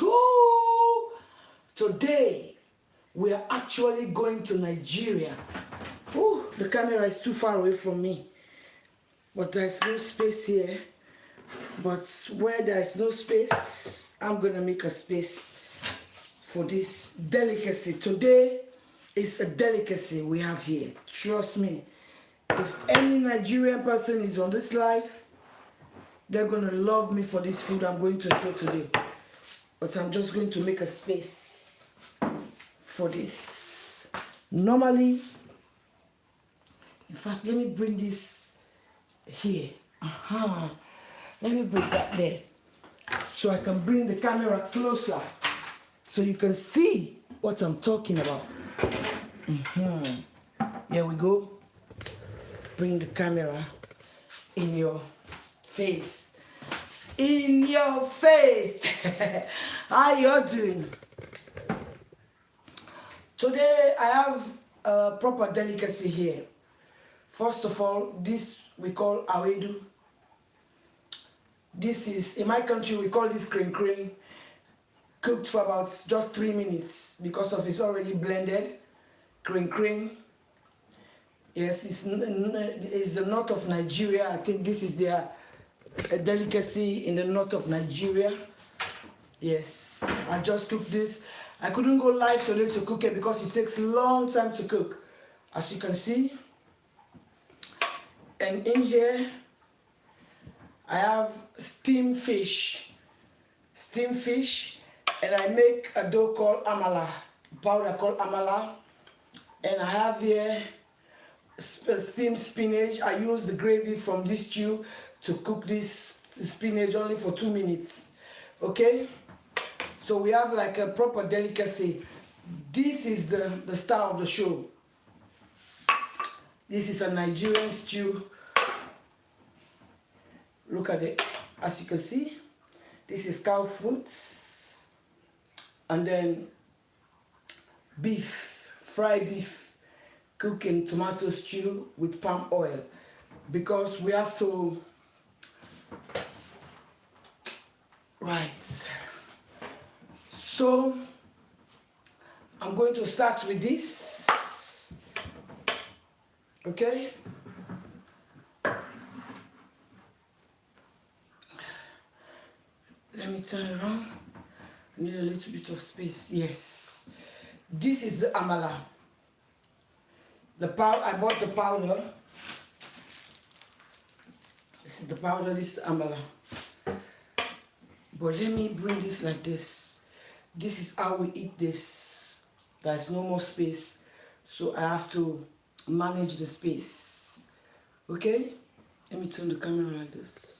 Ooh, today we are actually going to Nigeria. Ooh, the camera is too far away from me, but there's no space here. But where there's no space, I'm gonna make a space for this delicacy. Today is a delicacy we have here. Trust me. If any Nigerian person is on this live, they're gonna love me for this food I'm going to show today. But I'm just going to make a space for this. Normally, in fact, let me bring this here. Let me bring that there, so I can bring the camera closer so you can see what I'm talking about. Here we go. Bring the camera in your face. In your face. How you doing? Today I have a proper delicacy here. First of all, this we call awedu. This is, in my country, we call this cream cream. Cooked for about just 3 minutes because of it's already blended. Cream cream. Yes, it's the north of Nigeria. I think this is their delicacy in the north of Nigeria. Yes, I just cooked this. I couldn't go live today to cook it because it takes a long time to cook, as you can see. And in here, I have steamed fish, and I make a dough called amala, powder called amala. And I have here steamed spinach. I use the gravy from this stew to cook this spinach only for 2 minutes. Okay, so we have like a proper delicacy. This is the star of the show. This is a Nigerian stew. Look at it. As you can see, this is cow foot, and then beef, fried beef, cooked in tomato stew with palm oil, because we have to. Right. So I'm going to start with this. Okay. Let me turn it around. I need a little bit of space. Yes. This is the amala. The powder, I bought the powder. This is the powder, this is the amala. But let me bring this like this. This is how we eat this. There's no more space, so I have to manage the space. Okay? Let me turn the camera like this.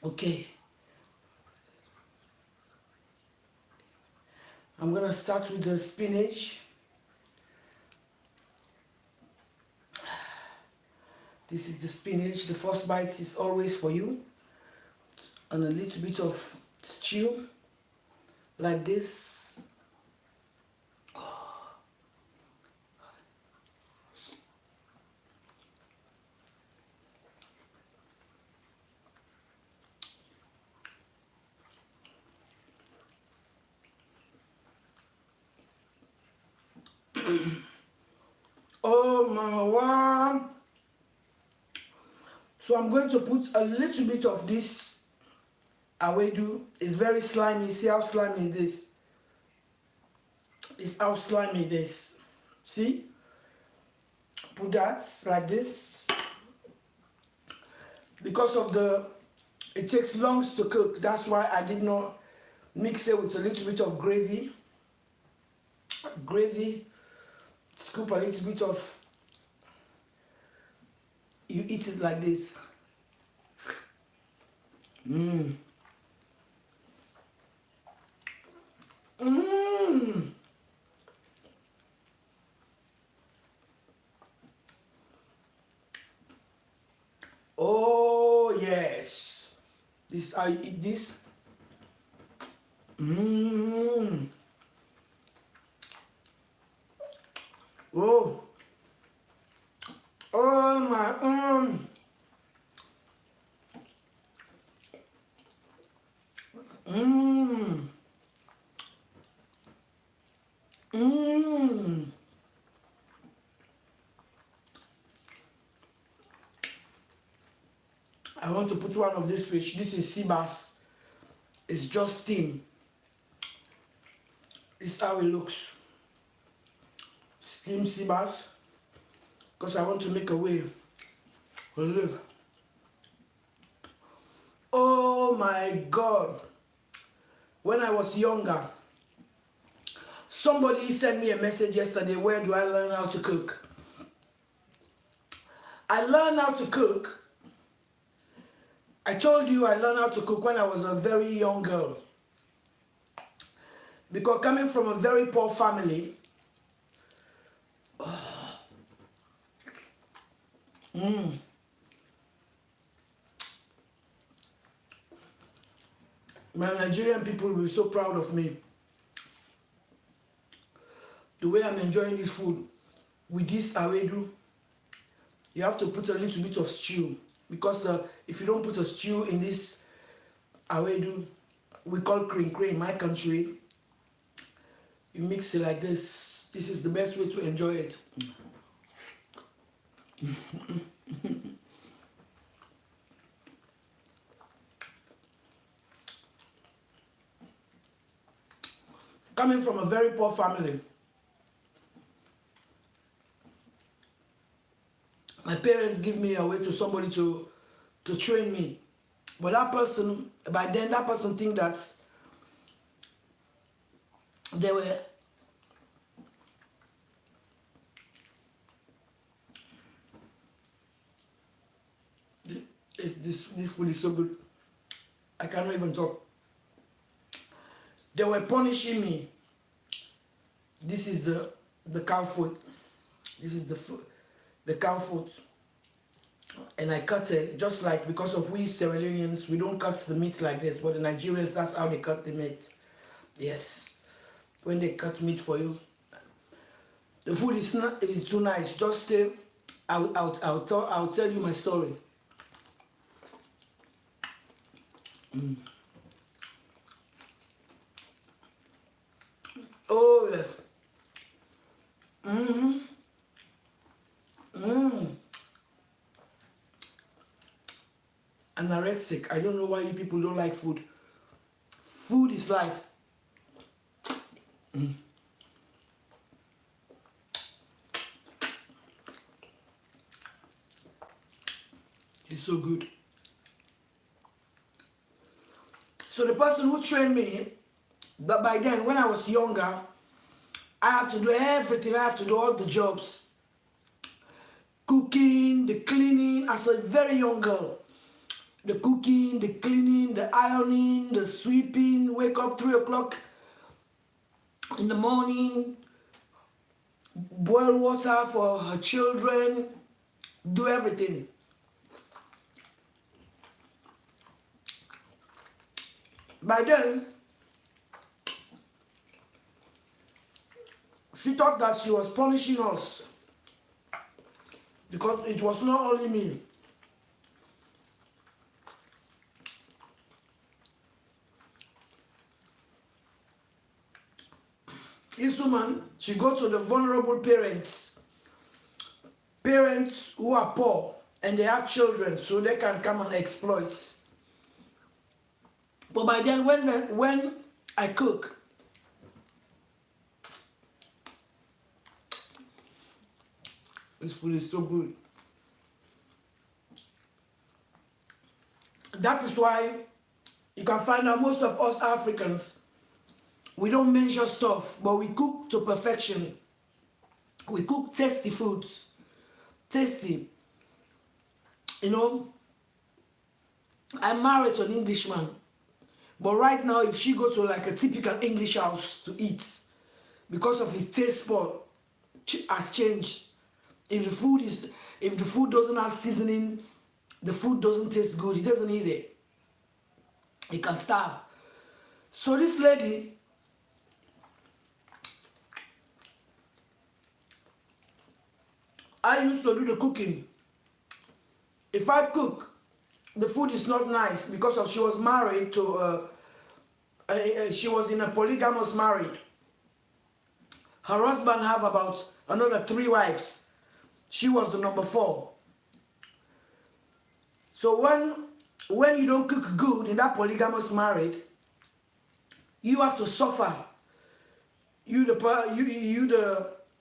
Okay, I'm gonna start with the spinach. This is the spinach. The first bite is always for you. And a little bit of stew, like this. Oh my wow. So I'm going to put a little bit of this awedu. It's very slimy. See how slimy it is? It's how slimy it is. See? Put that like this. Because of it takes long to cook. That's why I did not mix it with a little bit of gravy. Scoop a little bit of, you eat it like this. Oh yes, this is how you eat this. Oh, oh my, Mmm. Mmm. I want to put one of this fish. This is sea bass. It's just steam. This is how it looks. Steam sea bass. Because I want to make a way to live. Oh my God. When I was younger, somebody sent me a message yesterday, where do I learn how to cook? I learned how to cook. I told you I learned how to cook when I was a very young girl. Because coming from a very poor family, my Nigerian people will be so proud of me. The way I'm enjoying this food with this awedu, you have to put a little bit of stew, because if you don't put a stew in this awedu, we call cream in my country, you mix it like this. This is the best way to enjoy it. Coming from a very poor family, my parents give me away to somebody to train me. But that person, by then, that person think that they were this food is so good. I cannot even talk. They were punishing me. This is the cow foot. This is the cow foot. And I cut it just like, because of we Sierra Leoneans, we don't cut the meat like this, but the Nigerians, that's how they cut the meat. Yes. When they cut meat for you. The food is not too nice. Just stay. I'll tell you my story. Oh yes. Anorexic. I don't know why you people don't like food. Food is life. It's so good. So the person who trained me, that by then, when I was younger, I have to do everything. I have to do all the jobs. Cooking, the cleaning, as a very young girl. The cooking, the cleaning, the ironing, the sweeping, wake up 3 o'clock in the morning, boil water for her children, do everything. By then, she thought that she was punishing us, because it was not only me. This woman, she go to the vulnerable parents who are poor and they have children, so they can come and exploit. But by then, when I cook, this food is so good. That is why you can find out most of us Africans, we don't measure stuff, but we cook to perfection. We cook tasty foods. Tasty. You know, I'm married to an Englishman. But right now, if she go to like a typical English house to eat, because of his taste bud has changed. If the food doesn't have seasoning, the food doesn't taste good, he doesn't eat it. He can starve. So this lady, I used to do the cooking. If I cook, the food is not nice, because of she was married to she was in a polygamous marriage. Her husband have about another 3 wives. She was the number 4. So when you don't cook good in that polygamous marriage, you have to suffer.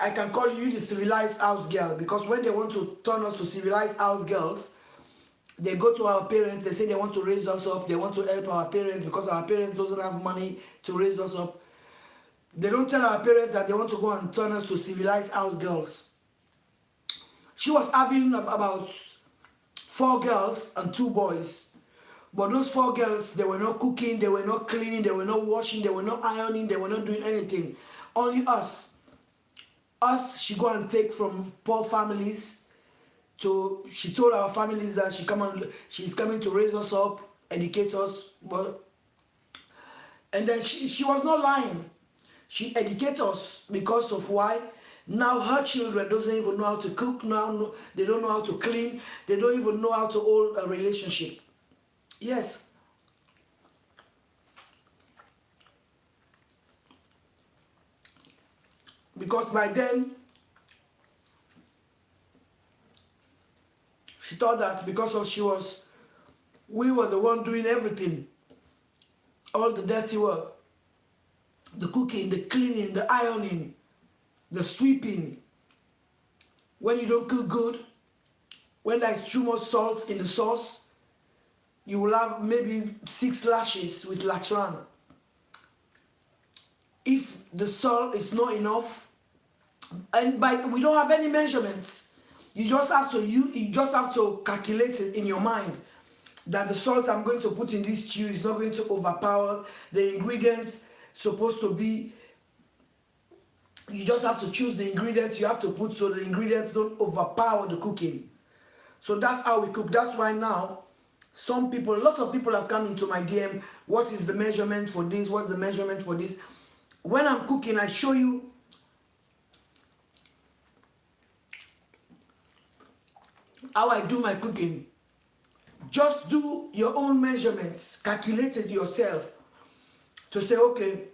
I can call you the civilized house girl, because when they want to turn us to civilized house girls, they go to our parents, they say they want to raise us up, they want to help our parents because our parents doesn't have money to raise us up. They don't tell our parents that they want to go and turn us to civilized house girls. She was having about 4 girls and 2 boys. But those 4 girls, they were not cooking, they were not cleaning, they were not washing, they were not ironing, they were not doing anything. Only us. Us, she go and take from poor families. She told our families that she's coming to raise us up, educate us. And then she was not lying. She educated us because of why? Now her children doesn't even know how to cook. Now they don't know how to clean. They don't even know how to hold a relationship. Yes. Because by then, she thought that because we were the one doing everything. All the dirty work. The cooking, the cleaning, the ironing, the sweeping. When you don't cook good, when there's too much salt in the sauce, you will have maybe 6 lashes with lachlan. If the salt is not enough, and we don't have any measurements, you just have to calculate it in your mind that the salt I'm going to put in this stew is not going to overpower the ingredients. Supposed to be, you just have to choose the ingredients you have to put so the ingredients don't overpower the cooking. So that's how we cook. That's why now a lot of people have come into my DM. What is the measurement for this? What's the measurement for this? When I'm cooking, I show you how I do my cooking. Just do your own measurements, calculate it yourself. To say, okay,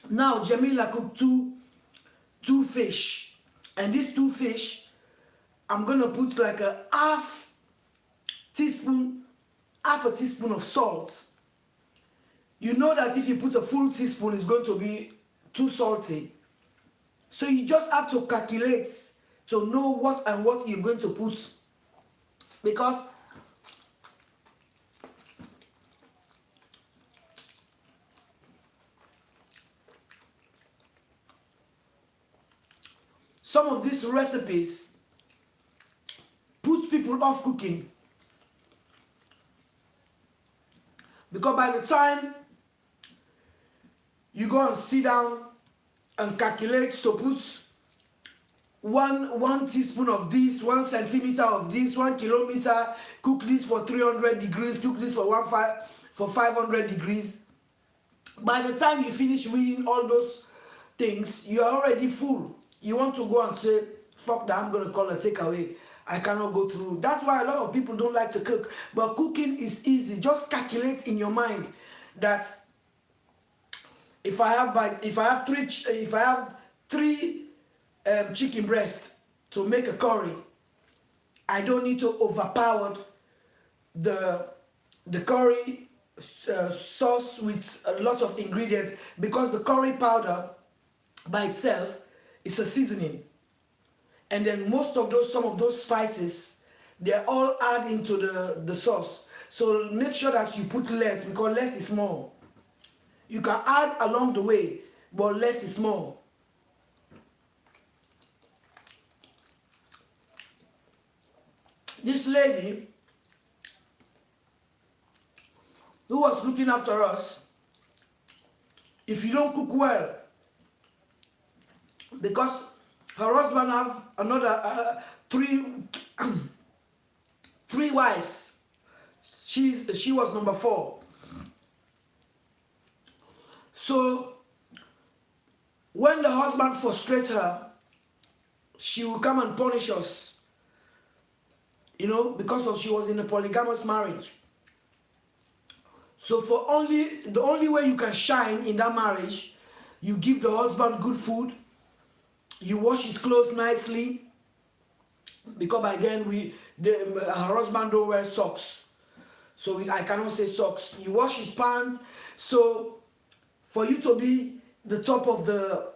now Jamila cooked two fish, and these 2 fish, I'm gonna put like a half a teaspoon of salt. You know that if you put a full teaspoon, it's going to be too salty. So you just have to calculate to know what you're going to put, because some of these recipes put people off cooking. Because by the time you go and sit down and calculate to put one teaspoon of this, 1 centimeter of this, 1 kilometer, cook this for 300 degrees, cook this for 500 degrees. By the time you finish reading all those things, you are already full. You want to go and say, fuck that, I'm going to call a takeaway. I cannot go through. That's why a lot of people don't like to cook. But cooking is easy. Just calculate in your mind that if I have 3 chicken breasts to make a curry, I don't need to overpower the curry sauce with a lot of ingredients, because the curry powder by itself is a seasoning, and then some of those spices, they're all add into the sauce. So make sure that you put less, because less is more. You can add along the way, but less is more. This lady who was looking after us, if you don't cook well, because her husband have another 3 wives, she was number 4. So when the husband frustrates her, she will come and punish us, because she was in a polygamous marriage. So the only way you can shine in that marriage, you give the husband good food, you wash his clothes nicely, because by then her husband don't wear socks. So I cannot say socks. You wash his pants. So for you to be the top of the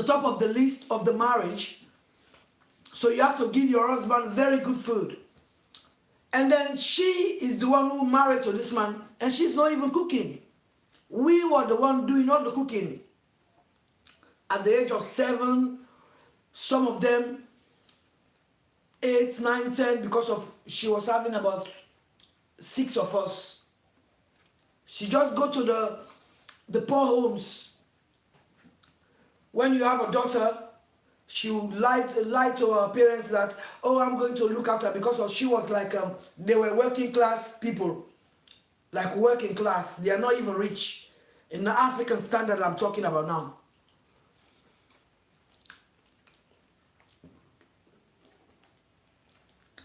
top of the list of the marriage, so you have to give your husband very good food. And then she is the one who married to this man, and she's not even cooking. We were the one doing all the cooking. At the age of 7, some of them 8, 9, 10, because of she was having about 6 of us. She just go to the poor homes. When you have a daughter, she would lie to her parents that, oh, I'm going to look after, because she was like, they were working class people, like working class. They are not even rich. In the African standard I'm talking about now.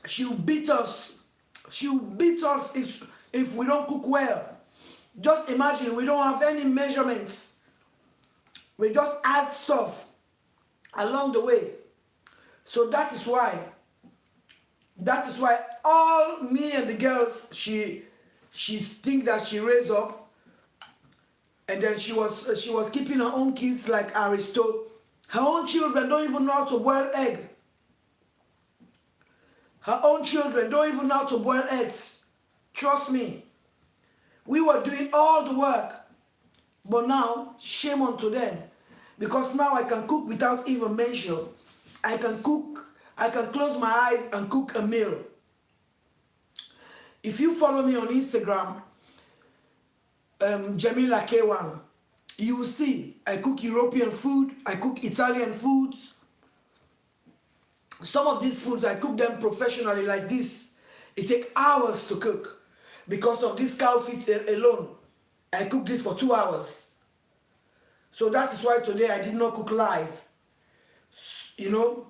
She'll beat us. She'll beat us if we don't cook well. Just imagine, we don't have any measurements. We just add stuff along the way. So that is why all me and the girls, she think that she raised up, and then she was keeping her own kids like Aristo. Her own children don't even know how to boil egg. Her own children don't even know how to boil eggs. Trust me. We were doing all the work. But now, shame unto them. Because now I can cook without even measure. I can cook, I can close my eyes and cook a meal. If you follow me on Instagram, Jamila K1, you will see I cook European food, I cook Italian foods. Some of these foods, I cook them professionally like this. It takes hours to cook. Because of this cow feet alone, I cook this for 2 hours. So that is why today I did not cook live. You know,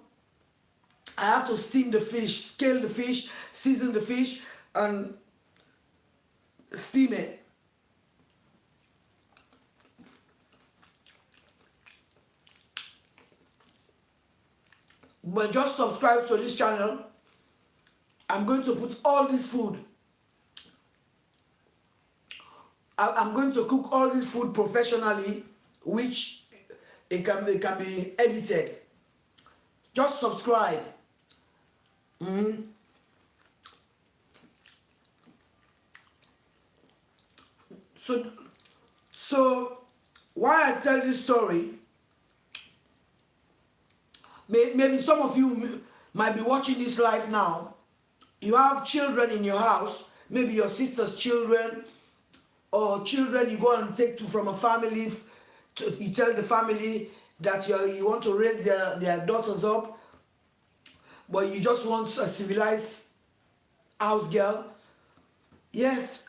I have to steam the fish, scale the fish, season the fish, and steam it. But just subscribe to this channel. I'm going to put all this food. I'm going to cook all this food professionally, which it can be edited. Just subscribe. So why I tell this story, maybe some of you might be watching this live now. You have children in your house, maybe your sister's children, or children you go and take from a family. You tell the family that you want to raise their daughters up, but you just want a civilized house girl. Yes.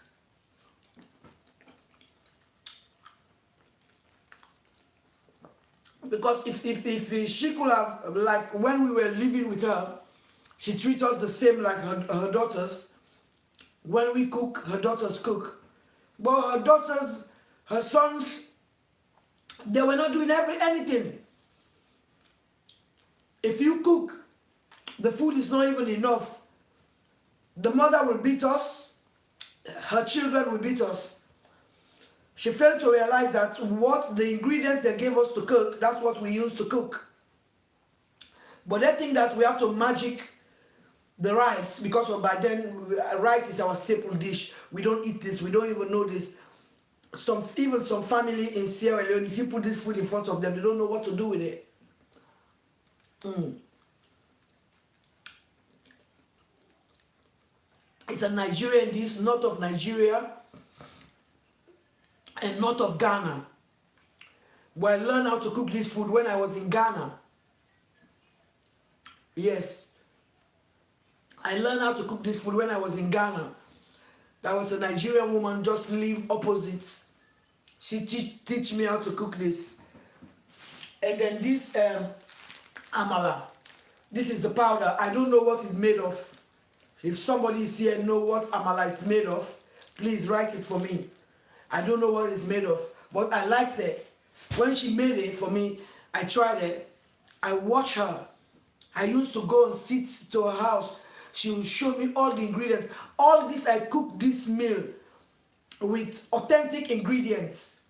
Because if she could have, like when we were living with her, she treats us the same like her daughters. When we cook, her daughters cook. But her daughters, her sons, they were not doing anything. If you cook, the food is not even enough. The mother will beat us. Her children will beat us. She failed to realize that what the ingredients they gave us to cook, that's what we use to cook. But they think that we have to magic the rice, because by then rice is our staple dish. We don't eat this. We don't even know this. Even some family in Sierra Leone, if you put this food in front of them, they don't know what to do with it. It's a Nigerian dish, north of Nigeria and north of Ghana. But I learned how to cook this food when I was in Ghana. Yes. I learned how to cook this food when I was in Ghana. There was a Nigerian woman just live opposite. She teach me how to cook this. And then this amala. This is the powder. I don't know what it's made of. If somebody is here know what amala is made of, please write it for me. I don't know what it's made of, but I liked it. When she made it for me, I tried it. I watched her. I used to go and sit to her house. She would show me all the ingredients. All this, I cooked this meal with authentic ingredients.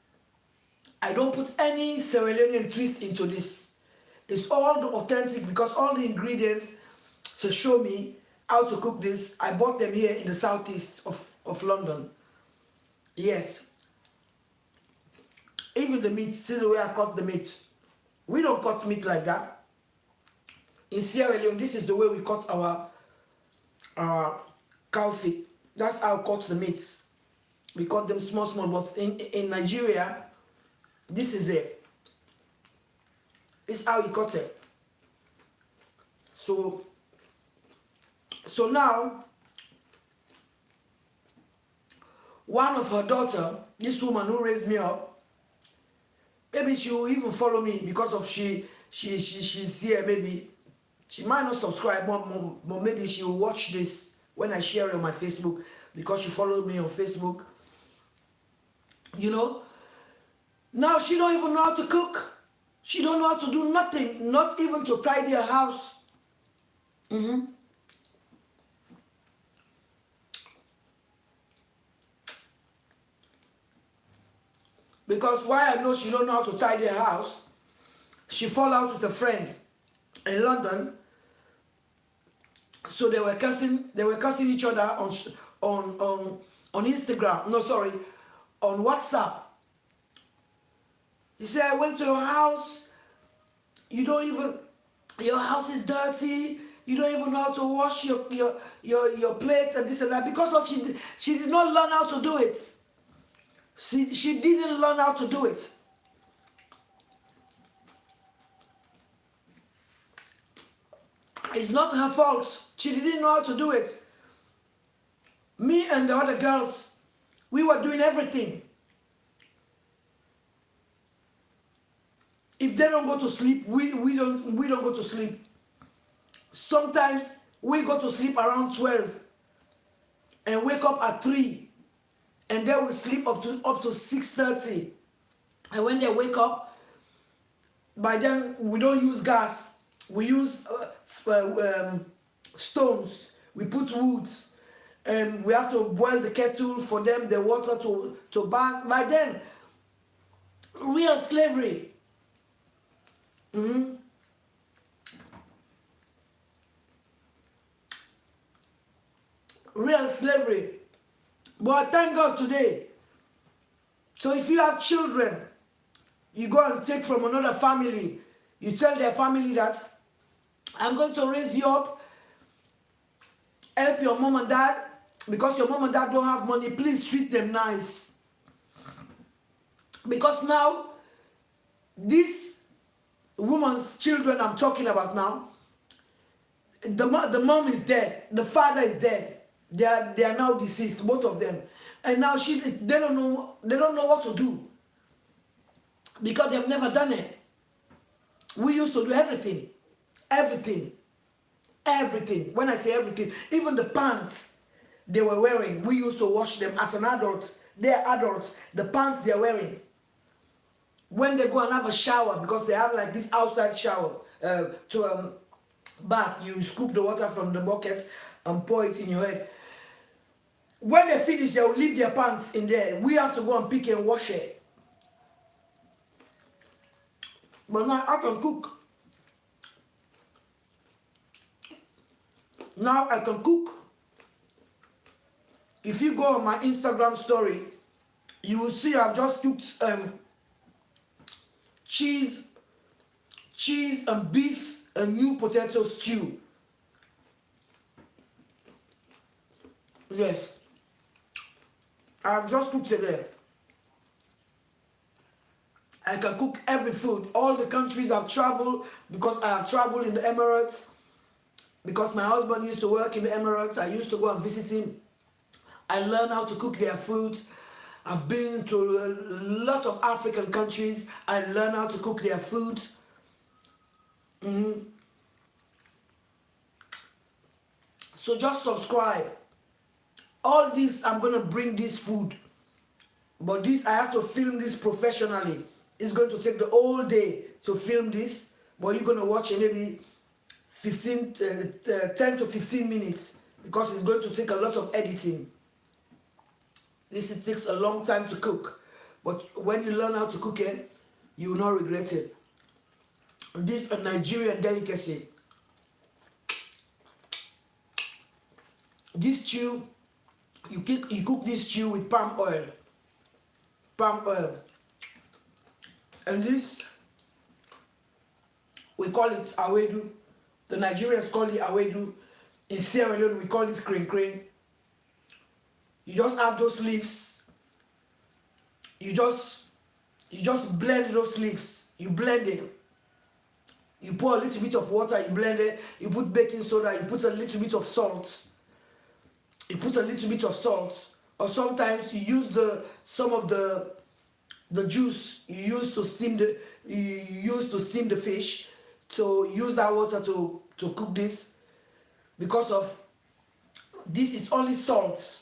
I don't put any Sierra Leonean twist into this. It's all the authentic because all the ingredients to show me how to cook this, I bought them here in the southeast of London. Yes. Even the meat, see the way I cut the meat. We don't cut meat like that. In Sierra Leone, this is the way we cut our cow feet. That's how we cut the meats. We cut them small, but in Nigeria, this is it. This is how you cut it. So now, one of her daughter, this woman who raised me up, maybe she will even follow me because of she's here. Maybe she might not subscribe, but maybe she will watch this when I share it on my Facebook because she followed me on Facebook. You know, now she don't even know how to cook. She don't know how to do nothing, not even to tidy her house. Because why I know she don't know how to tidy her house, she fall out with a friend in London. So they were cussing each other on Instagram. No, sorry, on WhatsApp. He said, I went to your house. Your house is dirty. You don't even know how to wash your plates and this and that. Because she did not learn how to do it. She didn't learn how to do it. It's not her fault. She didn't know how to do it. Me and the other girls, we were doing everything. If they don't go to sleep, we don't go to sleep. Sometimes we go to sleep around 12 and wake up at 3. And they will sleep up to 6:30. And when they wake up, by then we don't use gas. We use stones. We put wood. And we have to boil the kettle for them, the water to bath. By then, real slavery. Real slavery. But thank God today. So if you have children, you go and take from another family. You tell their family that I'm going to raise you up, help your mom and dad, because your mom and dad don't have money. Please treat them nice. Because now, this woman's children I'm talking about now, the mom is dead, the father is dead. They are now deceased, both of them, and now they don't know what to do because they've never done it. We used to do everything. When I say everything, even the pants they were wearing, we used to wash them as an adult. They're adults. The pants they're wearing, when they go and have a shower, because they have like this outside shower to bath, you scoop the water from the bucket and pour it in your head. When they finish, they will leave their pants in there. We have to go and pick and wash it. But now I can cook. Now I can cook. If you go on my Instagram story, you will see I've just cooked cheese and beef and new potato stew. Yes. I've just cooked it there. I can cook every food. All the countries I've traveled, because I have traveled in the Emirates, because my husband used to work in the Emirates. I used to go and visit him. I learned how to cook their food. I've been to a lot of African countries. I learned how to cook their food. So just subscribe. All this, I'm going to bring this food. But this, I have to film this professionally. It's going to take the whole day to film this. But you're going to watch it maybe 10 to 15 minutes. Because it's going to take a lot of editing. This, it takes a long time to cook. But when you learn how to cook it, you will not regret it. This is a Nigerian delicacy. This stew, you cook this stew with palm oil. Palm oil. And this, we call it awedu. The Nigerians call it awedu. In Sierra Leone, we call it kring. You just have those leaves. You just blend those leaves. You blend it. You pour a little bit of water, you blend it. You put baking soda, you put a little bit of salt. You put a little bit of salt. Or sometimes you use some of the juice you use to steam the fish. So use that water to cook this. Because of this is only salt.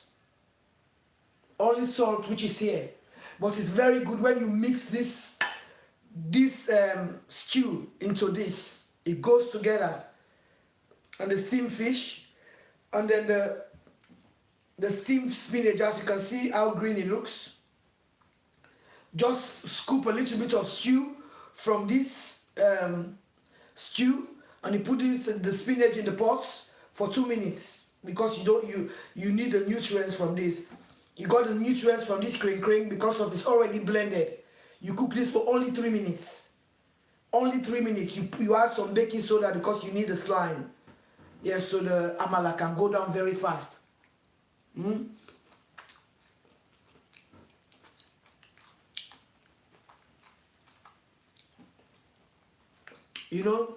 Only salt which is here. But it's very good when you mix this stew into this. It goes together. And the steamed fish, and then the steamed spinach, as you can see how green it looks. Just scoop a little bit of stew from this stew, and you put the spinach in the pot for 2 minutes, because you need the nutrients from this. You got the nutrients from this kring because of it's already blended. You cook this for only 3 minutes. Only 3 minutes. You add some baking soda because you need the slime. Yes, so the amala can go down very fast. You know,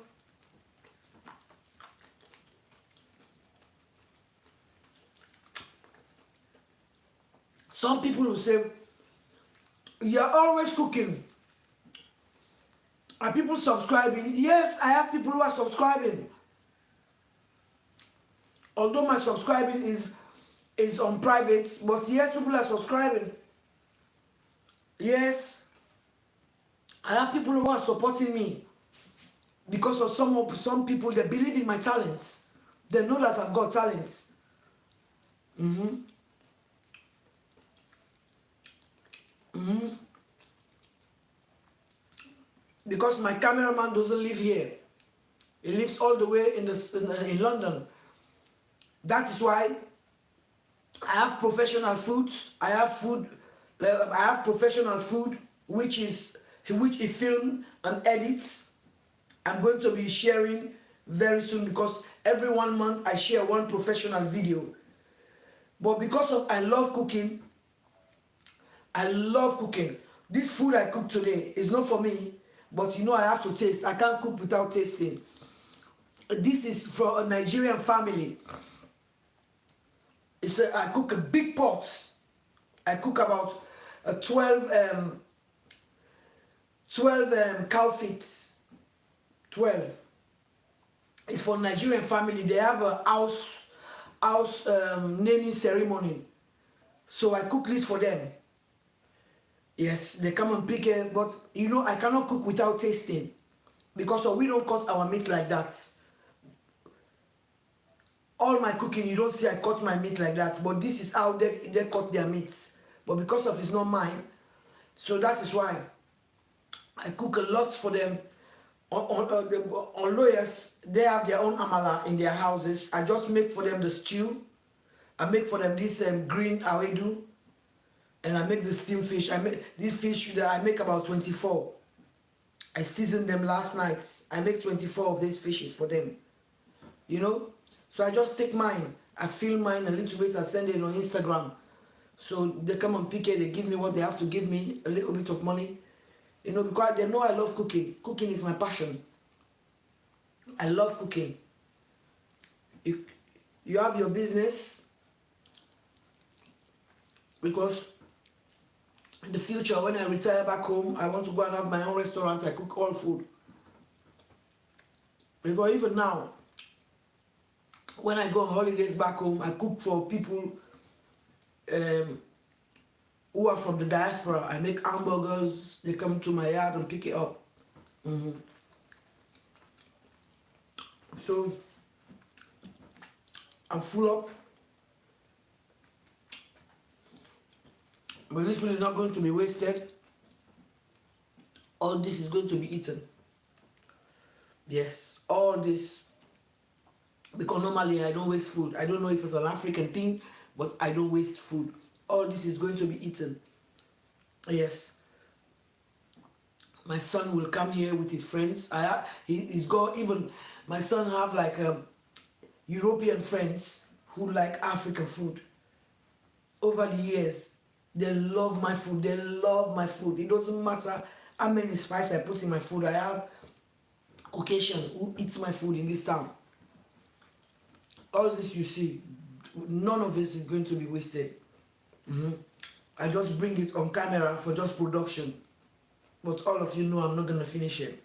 some people will say, you're always cooking. Are people subscribing? Yes, I have people who are subscribing. Although my subscribing is on private, but yes, people are subscribing. Yes, I have people who are supporting me because of some people, they believe in my talents. They know that I've got talents. Because my cameraman doesn't live here. He lives all the way in London. That is why I have professional foods. I have professional food which he films and edits. I'm going to be sharing very soon, because every 1 month I share one professional video. But because of I love cooking, this food I cook today is not for me, but you know I have to taste. I can't cook without tasting. This is for a Nigerian family. I cook a big pot. I cook about 12 cow feet. 12. It's for Nigerian family. They have a house naming ceremony. So I cook this for them. Yes, they come and pick it, but you know I cannot cook without tasting, because we don't cut our meat like that. All my cooking, you don't see I cut my meat like that, but this is how they cut their meats. But because of it's not mine, so that is why I cook a lot for them. On lawyers, they have their own amala in their houses. I just make for them the stew. I make for them this green awedu, and I make the steamed fish. I make this fish that I make about 24. I seasoned them last night. I make 24 of these fishes for them. You know, so I just take mine. I film mine a little bit and send it on Instagram. So they come and pick it. They give me what they have to give me, a little bit of money. You know, because they know I love cooking. Cooking is my passion. I love cooking. you have your business, because in the future when I retire back home, I want to go and have my own restaurant. I cook all food. Because even now, when I go on holidays back home, I cook for people who are from the diaspora. I make hamburgers, they come to my yard and pick it up. So I'm full up, but this food is not going to be wasted. All this is going to be eaten. Yes, all this, because normally I don't waste food. I don't know if it's an African thing, but I don't waste food. All this is going to be eaten. Yes. My son will come here with his friends. He's got, even my son have like European friends who like African food. Over the years, they love my food. They love my food. It doesn't matter how many spice I put in my food. I have Caucasian who eats my food in this town. All this you see, none of this is going to be wasted. I just bring it on camera for just production. But all of you know I'm not going to finish it.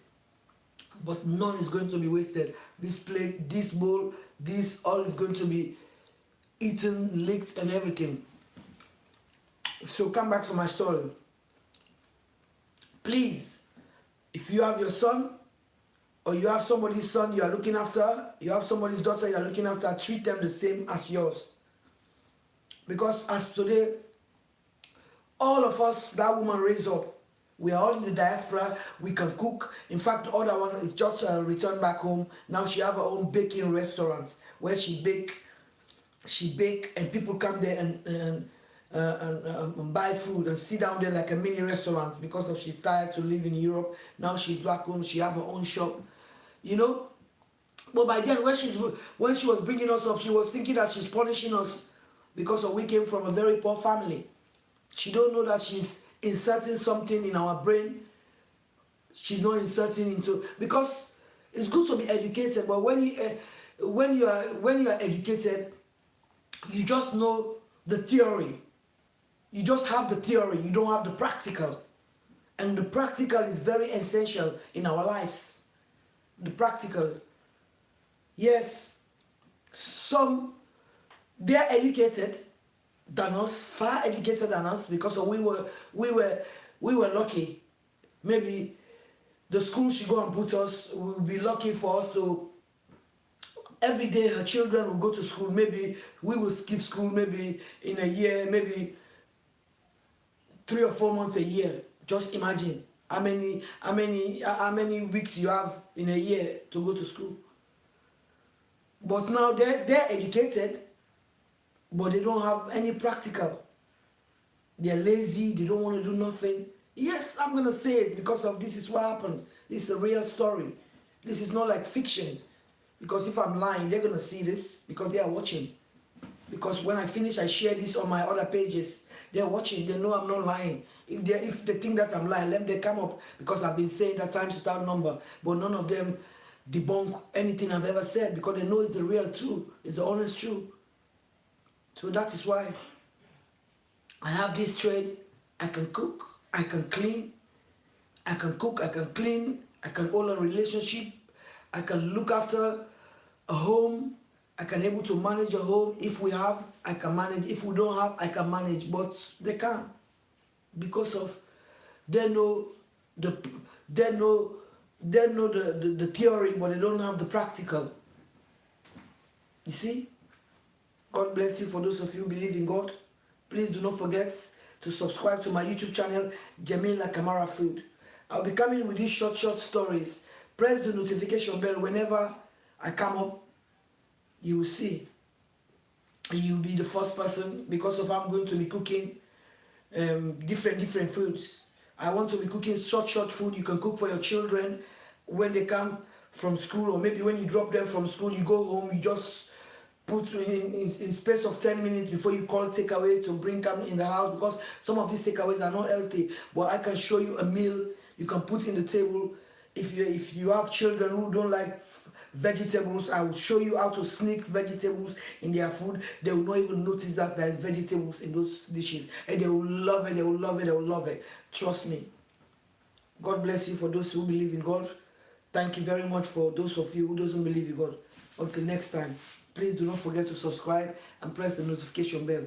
But none is going to be wasted. This plate, this bowl, this, all is going to be eaten, licked, and everything. So come back to my story. Please, if you have your son, or you have somebody's son you are looking after, you have somebody's daughter you are looking after, treat them the same as yours. Because as today, all of us that woman raised up, we are all in the diaspora, we can cook. In fact, the other one is just returned back home. Now she have her own baking restaurant where she bake, and people come there and buy food and sit down there like a mini restaurant, because of she's tired to live in Europe. Now she's back home, she have her own shop, you know. But by then, when she was bringing us up, she was thinking that she's punishing us because we came from a very poor family. She don't know that she's inserting something in our brain. She's not inserting into, because it's good to be educated, but when you are educated, you just know the theory. You just have the theory, you don't have the practical. And the practical is very essential in our lives. The practical. Yes, they're educated than us, far educated than us, because we were lucky. Maybe the school she go and put us will be lucky for us to, every day her children will go to school. Maybe we will skip school maybe in a year, maybe 3 or 4 months a year. Just imagine how many weeks you have in a year to go to school. But now they're educated, but they don't have any practical. They're lazy, they don't want to do nothing. Yes, I'm gonna say it because of this is what happened. This is a real story. This is not like fiction. Because if I'm lying, they're gonna see this because they are watching. Because when I finish, I share this on my other pages. They're watching, they know I'm not lying. If they think that I'm lying, let them come up, because I've been saying that times without number, but none of them debunk anything I've ever said, because they know it's the real truth, it's the honest truth. So that is why I have this trade. I can cook, I can clean, I can cook, I can clean, I can hold a relationship, I can look after a home, I can able to manage a home. If we have, I can manage. If we don't have, I can manage. But they can't, because of they know the theory, but they don't have the practical. You see? God bless you. For those of you who believe in God, please do not forget to subscribe to my YouTube channel, Jamila Kamara Food. I'll be coming with these short stories. Press the notification bell whenever I come up. You will see. You'll be the first person, because of I'm going to be cooking different foods. I want to be cooking short food you can cook for your children when they come from school, or maybe when you drop them from school, you go home, you just put in space of 10 minutes before you call takeaway to bring them in the house, because some of these takeaways are not healthy. But I can show you a meal you can put in the table. If you have children who don't like vegetables. I will show you how to sneak vegetables in their food. They will not even notice that there is vegetables in those dishes, and they will love it. They will love it. They will love it. Trust me. God bless you for those who believe in God. Thank you very much for those of you who doesn't believe in God. Until next time, please do not forget to subscribe and press the notification bell.